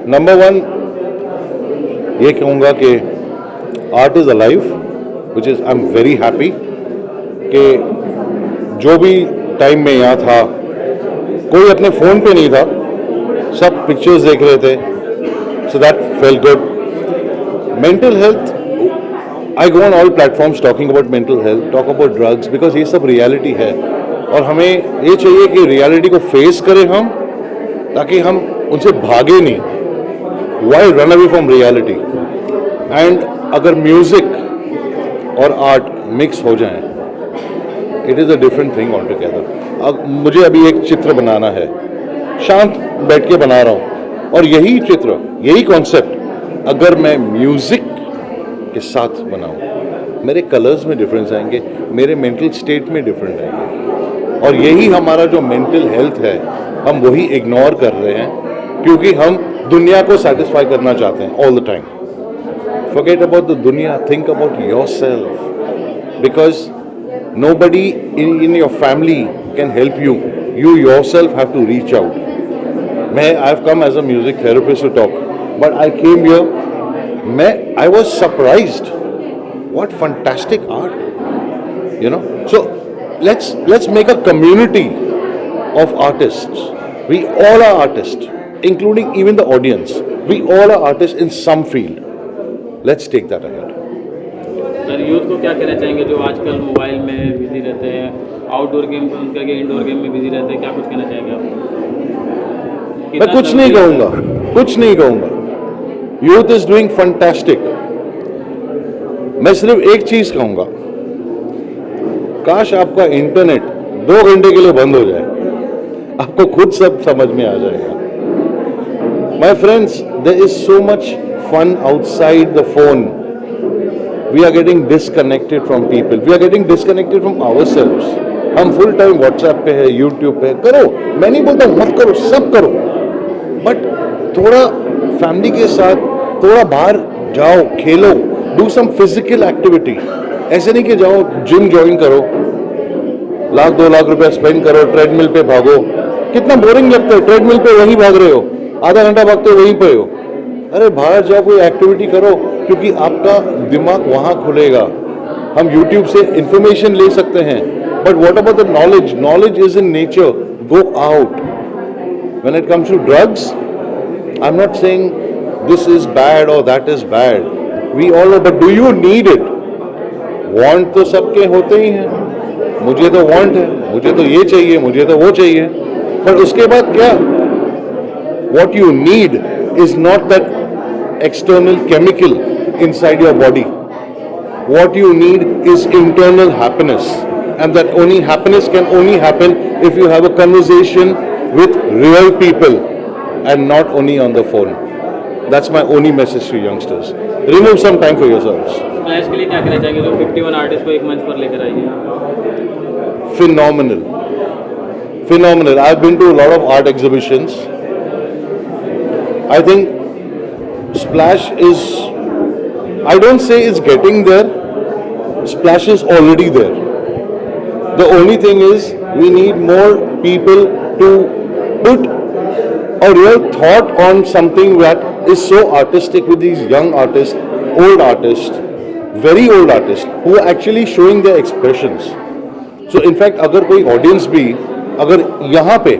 Number one ये कहूँगा कि art is alive, which is I am very happy कि जो भी टाइम में यहाँ था कोई अपने फ़ोन पे नहीं था, सब पिक्चर्स देख रहे थे, so that fell good. Mental health, I go on all platforms talking about mental health, talk about drugs, because ये सब रियलिटी है और हमें ये चाहिए कि रियलिटी को फेस करें हम, ताकि हम उनसे भागे नहीं. Why run away from reality? And अगर म्यूजिक और आर्ट मिक्स हो जाए, it is a different thing all together. अब मुझे अभी एक चित्र बनाना है, शांत बैठ के बना रहा हूँ, और यही चित्र, यही कॉन्सेप्ट अगर मैं म्यूजिक के साथ बनाऊँ, मेरे कलर्स में डिफरेंस आएंगे, मेरे मेंटल स्टेट में डिफरेंट आएंगे. और यही हमारा जो मेंटल हेल्थ है, हम वही इग्नोर कर रहे हैं क्योंकि हम दुनिया को सेटिस्फाई करना चाहते हैं all the time. Forget about the दुनिया, think about yourself, because nobody in your family can help you. You yourself have to reach out. I've come as a music therapist to talk, but I came here, I was surprised. What fantastic art, you know. So let's make a community of artists. We all are artists, including even the audience. We all are artists in some field. Let's take that ahead. Sir, youth को क्या कहना चाहेंगे जो आजकल mobile में busy रहते हैं, outdoor game करके इंडोर गेम में बिजी रहते हैं, क्या कुछ कहना चाहेंगे आप? मैं कुछ नहीं कहूँगा, कुछ नहीं कहूँगा. Youth is doing fantastic. मैं सिर्फ एक चीज कहूँगा, काश आपका इंटरनेट 2 घंटे के लिए बंद हो जाए, आपको खुद सब समझ में आ जाएगा. My friends, there is so much fun outside the phone. We are getting disconnected from people. We are getting disconnected from ourselves. हम फुल टाइम व्हाट्सएप पे है, यूट्यूब पे करो. मैं नहीं बोलता मत करो, सब करो, बट थोड़ा फैमिली के साथ थोड़ा बाहर जाओ, खेलो, डू सम फिजिकल एक्टिविटी. ऐसे नहीं कि जाओ जिम ज्वाइन करो, 1-2 लाख रुपया स्पेंड करो, ट्रेडमिल पे भागो. कितना बोरिंग लगता है. ट्रेडमिल पे वहीं भाग रहे हो, आधा घंटा भागते हो वहीं पे हो. अरे बाहर जाओ, कोई एक्टिविटी करो, क्योंकि आपका दिमाग वहाँ खुलेगा. हम YouTube से इंफॉर्मेशन ले सकते हैं, but what about the knowledge? Knowledge is in nature. Go out. When it comes to drugs, I am not saying this is bad or that is bad. We all, but do you need it? Want तो सबके होते ही हैं. मुझे तो want है, मुझे तो ये चाहिए, मुझे तो वो चाहिए, पर उसके बाद क्या? What you need is not that external chemical inside your body. What you need is internal happiness, and that only happiness can only happen if you have a conversation with real people and not only on the phone. That's my only message to youngsters. Remove some time for yourselves. Splash के लिए क्या कहना चाहेंगे जो 51 artist को एक मंच पर लेकर आई है? Phenomenal. Phenomenal. I've been to a lot of art exhibitions. I think Splash is, I don't say it's getting there, Splash is already there. The only thing is we need more people to put a real thought on something that is so artistic with these young artists, old artists, very old artists who are actually showing their expressions. So in fact अगर कोई audience भी, अगर यहाँ पे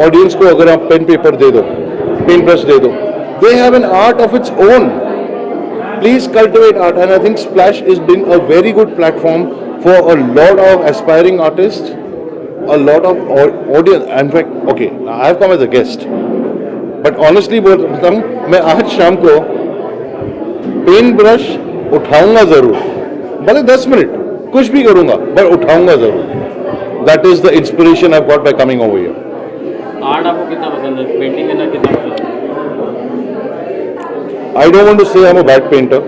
audience को अगर आप pen paper दे दो, पेंट ब्रश दे दो, they have an art of its own. Please cultivate art, and I think Splash is being a very good platform for a lot of aspiring artists, a lot of audience. In fact, okay, I have come as a guest, but honestly बोलता हूँ, मैं आज शाम को paint brush उठाऊंगा जरूर, भले 10 minute कुछ भी करूंगा, पर उठाऊंगा जरूर. That is the inspiration I've got by coming over here. Art आपको कितना पसंद है? पेंटिंग करना कितना पसंद है? I don't want to say I'm a bad painter.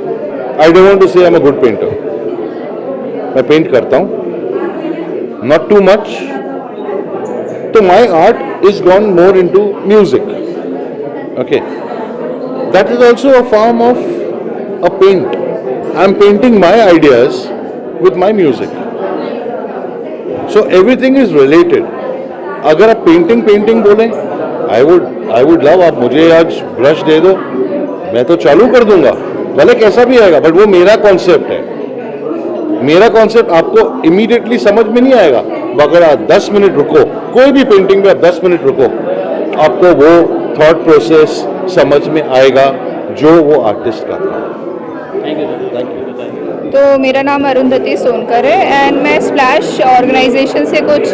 I don't want to say I'm a good painter. मैं पेंट करता हूँ, not too much. तो my art is gone more into music. Okay, that is also a form of a paint. I'm painting my ideas with my music. So everything is related. अगर आप painting बोलें, I would love, आप मुझे आज brush दे दो, मैं तो चालू कर दूंगा, भले कैसा भी आएगा, बट वो मेरा कॉन्सेप्ट है। मेरा कॉन्सेप्ट आपको इमीडिएटली समझ में नहीं आएगा, मगर आप 10 मिनट रुको, कोई भी पेंटिंग में आप 10 मिनट रुको, आपको वो थॉट प्रोसेस समझ में आएगा जो वो आर्टिस्ट का था। Thank you sir. Thank you. तो मेरा नाम अरुंधति सोनकर है एंड मैं स्प्लैश ऑर्गेनाइजेशन से कुछ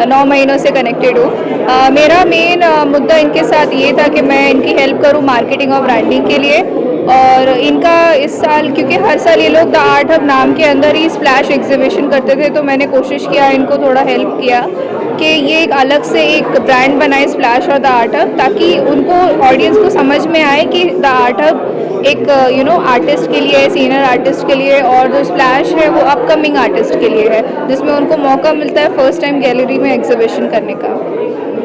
9 महीनों से कनेक्टेड हूँ। मेरा मेन मुद्दा इनके साथ ये था कि मैं इनकी हेल्प करूँ मार्केटिंग और ब्रांडिंग के लिए। और इनका इस साल, क्योंकि हर साल ये लोग द आर्ट हब नाम के अंदर ही स्प्लैश एग्जीबिशन करते थे, तो मैंने कोशिश किया, इनको थोड़ा हेल्प किया कि ये एक अलग से एक ब्रांड बनाए स्प्लैश और द आर्ट हब, ताकि उनको ऑडियंस को समझ में आए कि द आर्ट हब एक आर्टिस्ट के लिए, सीनियर आर्टिस्ट के लिए, और जो स्प्लैश है वो अपकमिंग आर्टिस्ट के लिए है, जिसमें उनको मौका मिलता है फर्स्ट टाइम गैलरी में एग्जीबिशन करने का।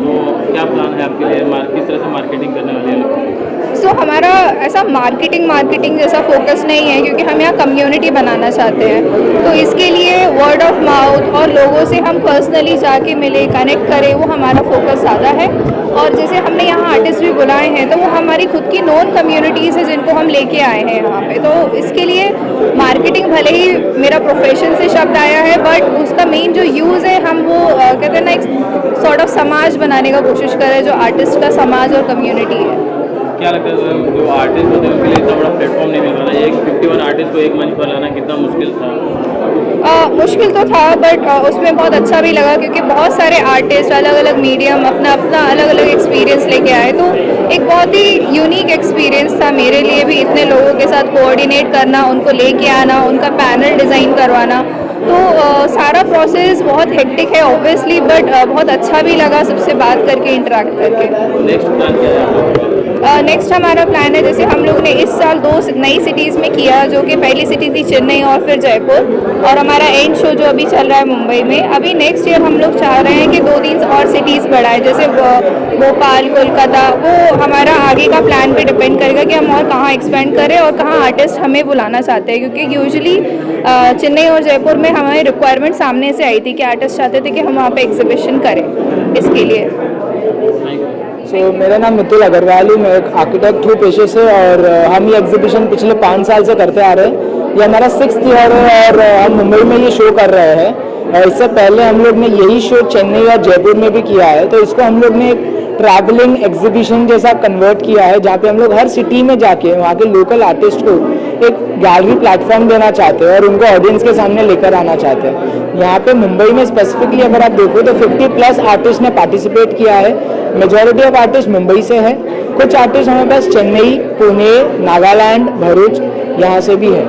तो क्या प्लान है आपके लिए, किस तरह से मार्केटिंग करने वाले हैं? सो हमारा ऐसा मार्केटिंग जैसा फोकस नहीं है, क्योंकि हम यहाँ कम्युनिटी बनाना चाहते हैं। तो इसके लिए वर्ड ऑफ माउथ और लोगों से हम पर्सनली जाके मिले, कनेक्ट करें, वो हमारा फोकस ज़्यादा है। और जैसे हमने यहाँ आर्टिस्ट भी बुलाए हैं, तो वो हमारी खुद की नॉन कम्युनिटीज़ है जिनको हम लेके आए हैं यहाँ पे। तो इसके लिए मार्केटिंग भले ही मेरा प्रोफेशन से शब्द आया है, बट उसका मेन जो यूज़ है, हम वो कहते हैं ना, एक सॉर्ट ऑफ समाज बनाने का कोशिश कर रहे हैं, जो आर्टिस्ट का समाज और कम्युनिटी है। क्या लगता है जो आर्टिस्ट होते हैं उनके लिए इतना बड़ा प्लेटफॉर्म नहीं मिल रहा है? एक 51 आर्टिस्ट को एक मंच पर लाना कितना मुश्किल था? मुश्किल तो था, बट उसमें बहुत अच्छा भी लगा, क्योंकि बहुत सारे आर्टिस्ट अलग अलग मीडियम अपना अलग अलग एक्सपीरियंस लेके आए। तो एक बहुत ही यूनिक एक्सपीरियंस था मेरे लिए भी, इतने लोगों के साथ कोऑर्डिनेट करना, उनको लेके आना, उनका पैनल डिज़ाइन करवाना। तो सारा प्रोसेस बहुत हेक्टिक है ऑब्वियसली, बट बहुत अच्छा भी लगा सबसे बात करके, इंटरेक्ट करके। नेक्स्ट प्लान क्या है आप लोगों का? नेक्स्ट हमारा प्लान है, जैसे हम लोग ने इस साल 2 नई सिटीज़ में किया, जो कि पहली सिटी थी चेन्नई और फिर जयपुर, और हमारा एंड शो जो अभी चल रहा है मुंबई में। अभी नेक्स्ट ईयर हम लोग चाह रहे हैं कि 2-3 और सिटीज़ बढ़ाएं, जैसे भोपाल, कोलकाता। वो हमारा आगे का प्लान पे डिपेंड करेगा कि हम और कहाँ एक्सपेंड करें और कहाँ आर्टिस्ट हमें बुलाना चाहते हैं, क्योंकि यूजुअली चेन्नई और जयपुर में हमारी रिक्वायरमेंट सामने से आई थी कि आर्टिस्ट चाहते थे कि हम वहाँ पे एग्जीबिशन करें, इसके लिए। मेरा नाम मितुल अग्रवाल है, मैं एक आर्किटेक्ट हूँ पेशे से, और हम ये एग्जीबिशन पिछले 5 साल से करते आ रहे हैं। ये हमारा 6th ईयर है और हम मुंबई में ये शो कर रहे हैं। और इससे पहले हम लोग ने यही शो चेन्नई और जयपुर में भी किया है। तो इसको हम लोग ने एक ट्रैवलिंग एग्जीबिशन जैसा कन्वर्ट किया है, जहाँ पे हम लोग हर सिटी में जाके वहाँ के लोकल आर्टिस्ट को एक गैलरी प्लेटफॉर्म देना चाहते हैं और उनको ऑडियंस के सामने लेकर आना चाहते हैं। यहाँ पे मुंबई में स्पेसिफिकली अगर आप देखो तो 50+ आर्टिस्ट ने पार्टिसिपेट किया है। मेजॉरिटी ऑफ आर्टिस्ट मुंबई से है, कुछ आर्टिस्ट हमारे पास चेन्नई, पुणे, नागालैंड, भरूच यहाँ से भी है।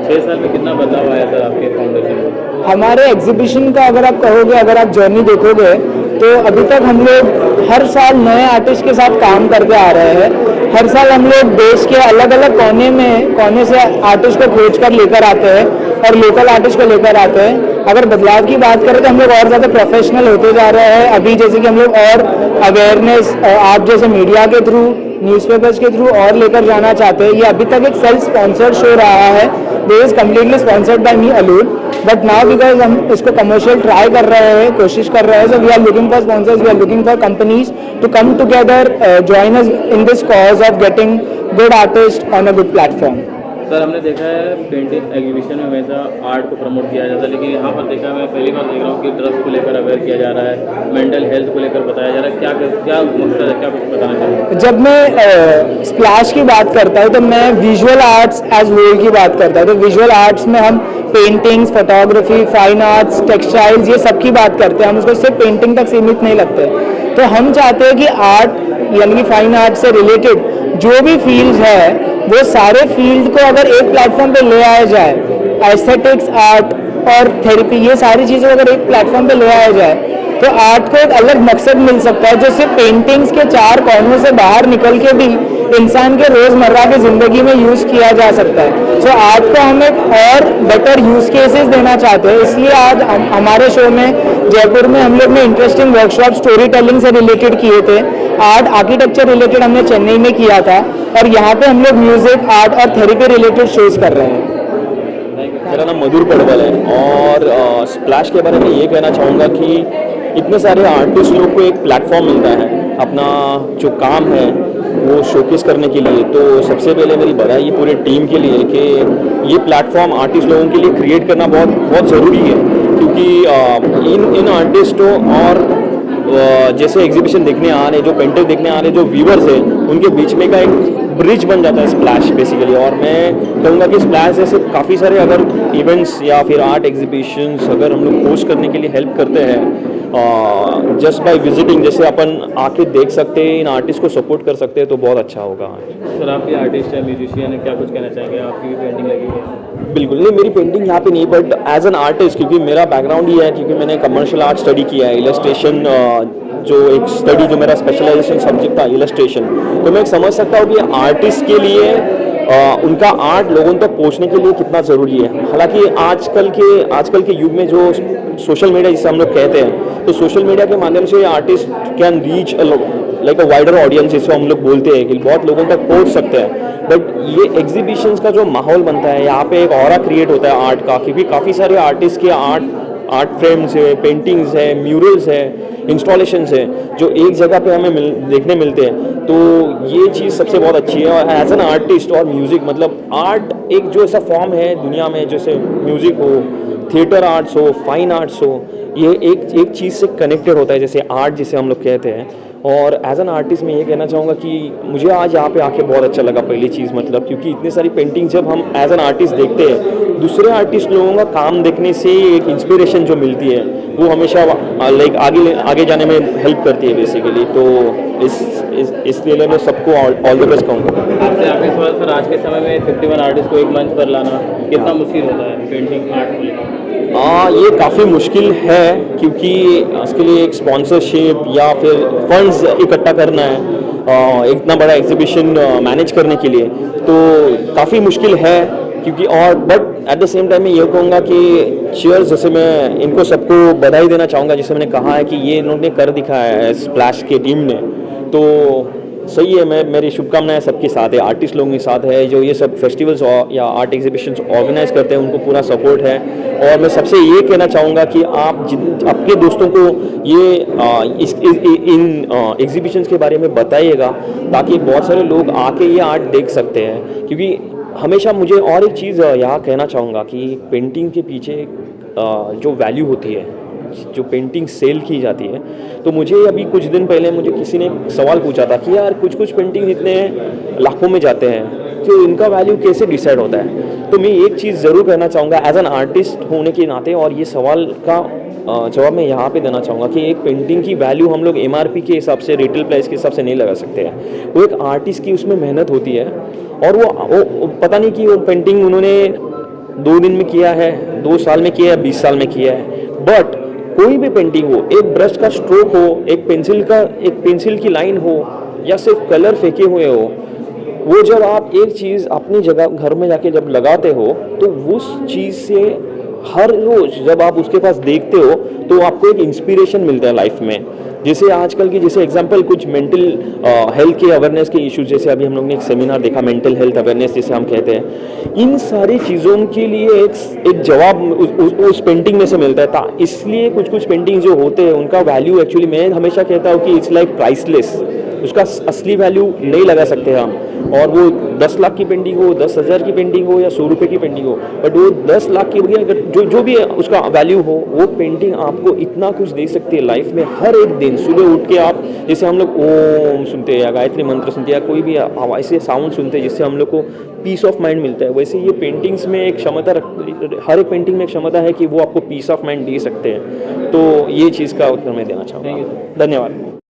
6 साल में कितना बदलाव आया सर आपके फाउंडेशन में? हमारे एग्जीबिशन का अगर आप कहोगे, अगर आप जर्नी देखोगे, तो अभी तक हम लोग हर साल नए आर्टिस्ट के साथ काम करते आ रहे हैं। हर साल हम लोग देश के अलग अलग कोने से आर्टिस्ट को खोज कर लेकर आते हैं और लोकल आर्टिस्ट को लेकर आते हैं। अगर बदलाव की बात करें तो हम लोग और ज़्यादा प्रोफेशनल होते जा रहे हैं। अभी जैसे कि हम लोग और अवेयरनेस आप जैसे मीडिया के थ्रू, न्यूज़पेपर्स के थ्रू और लेकर जाना चाहते हैं। ये अभी तक एक सेल्फ स्पॉन्सर्ड शो रहा है, this is completely sponsored by me alone, but now because हम इसको कमर्शियल ट्राई कर रहे हैं, कोशिश कर रहे हैं, so we are looking for sponsors, we are looking for companies to come together, join us in this cause of getting good artist on a good platform. Sir हमने देखा है पेंटिंग एग्जीबिशन में हमेशा आर्ट को promote किया जाता है, लेकिन यहाँ पर देखा मैं पहली बार देख रहा हूँ कि ड्रग्स को लेकर अवेयर किया जा रहा है, मेंटल हेल्थ को लेकर बताया जा रहा है। क्या मकसद है, क्या कुछ बताना चाहिए? जब मैं स्प्लैश की बात करता हूँ तो मैं विजुअल आर्ट्स एज होल की बात करता हूँ। तो विजुअल आर्ट्स में हम paintings, photography, fine arts, textiles, ये सब की बात करते हैं। हम उसको सिर्फ पेंटिंग तक सीमित नहीं लगते। तो हम चाहते हैं कि आर्ट यानी कि फाइन आर्ट से रिलेटेड जो भी फील्ड्स है, वो सारे फील्ड को अगर एक प्लेटफॉर्म पे ले आया जाए, एस्थेटिक्स, आर्ट और थेरेपी, ये सारी चीज़ें अगर एक प्लेटफॉर्म पे ले आया जाए, तो आर्ट को एक अलग मकसद मिल सकता है, जो सिर्फ पेंटिंग्स के 4 कोनों से बाहर निकल के भी इंसान के रोज़मर्रा की ज़िंदगी में यूज़ किया जा सकता है। सो आर्ट को हम एक और बेटर यूज़ केसेस देना चाहते हैं। इसलिए आज हमारे शो में जयपुर में हम लोग ने इंटरेस्टिंग वर्कशॉप स्टोरी टेलिंग से रिलेटेड किए थे। आर्ट आर्किटेक्चर रिलेटेड हमने चेन्नई में किया था, और यहाँ पे हम लोग म्यूजिक, आर्ट और थेरेपी रिलेटेड शोज कर रहे हैं। मेरा नाम मधुर पड़वल है, और स्प्लैश के बारे में ये कहना चाहूँगा कि इतने सारे आर्टिस्ट लोग को एक प्लेटफॉर्म मिलता है अपना जो काम है वो शोकेस करने के लिए, तो सबसे पहले मेरी बधाई पूरे टीम के लिए कि ये प्लेटफॉर्म आर्टिस्ट लोगों के लिए क्रिएट करना बहुत बहुत ज़रूरी है, क्योंकि इन आर्टिस्टों और जैसे एग्जीबिशन देखने आ रहे, जो पेंटर देखने आ रहे, जो व्यूवर्स हैं, उनके बीच में का एक ब्रिज बन जाता है स्प्लैश बेसिकली। और मैं कहूँगा कि स्प्लैश जैसे काफ़ी सारे अगर इवेंट्स या फिर आर्ट एग्जीबिशंस अगर हम लोग होस्ट करने के लिए हेल्प करते हैं जस्ट बाय विजिटिंग, जैसे अपन आके देख सकते हैं, इन आर्टिस्ट को सपोर्ट कर सकते हैं, तो बहुत अच्छा होगा। सर आप भी आर्टिस्ट हैं, म्यूजिशियन है, क्या कुछ कहना चाहेंगे? आपकी भी पेंटिंग लगी है? बिल्कुल नहीं, मेरी पेंटिंग यहाँ पे नहीं, बट एज एन आर्टिस्ट, क्योंकि मेरा बैकग्राउंड ये है, क्योंकि मैंने कमर्शियल आर्ट स्टडी किया है, इलस्ट्रेशन जो एक स्टडी जो मेरा स्पेशलाइजेशन सब्जेक्ट था इलस्ट्रेशन, तो मैं समझ सकता हूँ कि आर्टिस्ट के लिए उनका आर्ट लोगों तक पहुँचने के लिए कितना ज़रूरी है। हालांकि आजकल के युग में जो सोशल मीडिया जिसे हम लोग कहते हैं, तो सोशल मीडिया के माध्यम से artist can reach like a wider audience, जिसको हम लोग बोलते हैं कि बहुत लोगों तक पहुँच सकते हैं। बट ये एग्जीबिशंस का जो माहौल बनता है, यहाँ पे एक ऑरा क्रिएट होता है आर्ट का, क्योंकि काफ़ी सारे आर्टिस्ट के आर्ट फ्रेम्स है, पेंटिंग्स है, म्यूरल्स है, इंस्टॉलेशंस है, जो एक जगह पे हमें देखने मिलते हैं। तो ये चीज़ सबसे बहुत अच्छी है। और एज एन आर्टिस्ट और म्यूज़िक, मतलब आर्ट एक जो ऐसा फॉर्म है दुनिया में, जैसे म्यूज़िक हो, थिएटर आर्ट्स हो, फाइन आर्ट्स हो, ये एक चीज़ से कनेक्टेड होता है, जैसे आर्ट जिसे हम लोग कहते हैं। और एज एन आर्टिस्ट मैं ये कहना चाहूँगा कि मुझे आज यहाँ पे आके बहुत अच्छा लगा। पहली चीज़ मतलब, क्योंकि इतनी सारी पेंटिंग जब हम एज एन आर्टिस्ट देखते हैं, दूसरे आर्टिस्ट लोगों का काम देखने से एक इंस्पिरेशन जो मिलती है, वो हमेशा लाइक आगे जाने में हेल्प करती है बेसिकली। तो इसलिए मैं सबको ऑल द बेस्ट कहूँगा। आपसे आखिरी सवाल सर, आज के समय में 51 आर्टिस्ट को एक मंच पर लाना कितना मुश्किल होता है पेंटिंग आर्ट को लेकर? ये काफ़ी मुश्किल है, क्योंकि इसके लिए एक स्पॉन्सरशिप या फिर फंड्स इकट्ठा करना है इतना बड़ा एग्जीबिशन मैनेज करने के लिए, तो काफ़ी मुश्किल है। क्योंकि और but at the same time मैं ये कहूँगा कि चीयर्स, जैसे मैं इनको सबको बधाई देना चाहूँगा, जैसे मैंने कहा है कि ये इन्होंने कर दिखाया है स्प्लैश की टीम ने, तो सही है। मेरी शुभकामनाएं सबके साथ है, आर्टिस्ट लोगों के साथ है, जो ये सब फेस्टिवल्स या आर्ट एग्जीबिशंस ऑर्गेनाइज करते हैं, उनको पूरा सपोर्ट है। और मैं सबसे ये कहना चाहूँगा कि आप आपके दोस्तों को ये इन एग्जीबिशंस के बारे में बताइएगा, ताकि बहुत सारे लोग आके ये आर्ट देख सकते हैं। क्योंकि हमेशा मुझे और एक चीज़ यहाँ कहना चाहूँगा कि पेंटिंग के पीछे जो वैल्यू होती है, जो पेंटिंग सेल की जाती है, तो मुझे अभी कुछ दिन पहले मुझे किसी ने एक सवाल पूछा था कि यार कुछ पेंटिंग इतने लाखों में जाते हैं, तो इनका वैल्यू कैसे डिसाइड होता है? तो मैं एक चीज़ ज़रूर कहना चाहूँगा एज एन आर्टिस्ट होने के नाते, और ये सवाल का जवाब मैं यहाँ पे देना चाहूँगा कि एक पेंटिंग की वैल्यू हम लोग MRP के हिसाब से, रिटेल प्राइस के हिसाब से नहीं लगा सकते हैं। वो एक आर्टिस्ट की उसमें मेहनत होती है, और वो पता नहीं कि वो पेंटिंग उन्होंने 2 दिन में किया है, 2 साल में किया है, 20 साल में किया है, बट कोई भी पेंटिंग हो, एक ब्रश का स्ट्रोक हो, एक पेंसिल की लाइन हो, या सिर्फ कलर फेंके हुए हो, वो जब आप एक चीज़ अपनी जगह घर में जाके जब लगाते हो, तो उस चीज़ से हर रोज़ जब आप उसके पास देखते हो, तो आपको एक इंस्पिरेशन मिलता है लाइफ में। जैसे आजकल की जैसे एग्जांपल कुछ मेंटल हेल्थ के अवेयरनेस के इश्यूज, जैसे अभी हम लोग ने एक सेमिनार देखा मेंटल हेल्थ अवेयरनेस जिसे हम कहते हैं, इन सारी चीज़ों के लिए एक जवाब उस पेंटिंग में से मिलता है। इसलिए कुछ पेंटिंग जो होते हैं उनका वैल्यू एक्चुअली मैं हमेशा कहता हूँ कि इट्स लाइक प्राइसलेस, उसका असली वैल्यू नहीं लगा सकते हम। और वो 10 लाख की पेंटिंग हो, 10,000 की पेंटिंग हो, या 100 रुपये की पेंटिंग हो, बट वो 10 लाख की अगर जो भी उसका वैल्यू हो, वो पेंटिंग आपको इतना कुछ दे सकती है लाइफ में। हर एक दिन सुबह उठ के आप, जैसे हम लोग ओम सुनते हैं या गायत्री मंत्र सुनते हैं या कोई भी ऐसे साउंड सुनते हैं जिससे हम लोग को पीस ऑफ माइंड मिलता है, वैसे ये पेंटिंग्स में एक क्षमता हर एक पेंटिंग में एक क्षमता है कि वो आपको पीस ऑफ माइंड दे सकते हैं। तो ये चीज़ का उत्तर मैं देना चाहूँगा। धन्यवाद।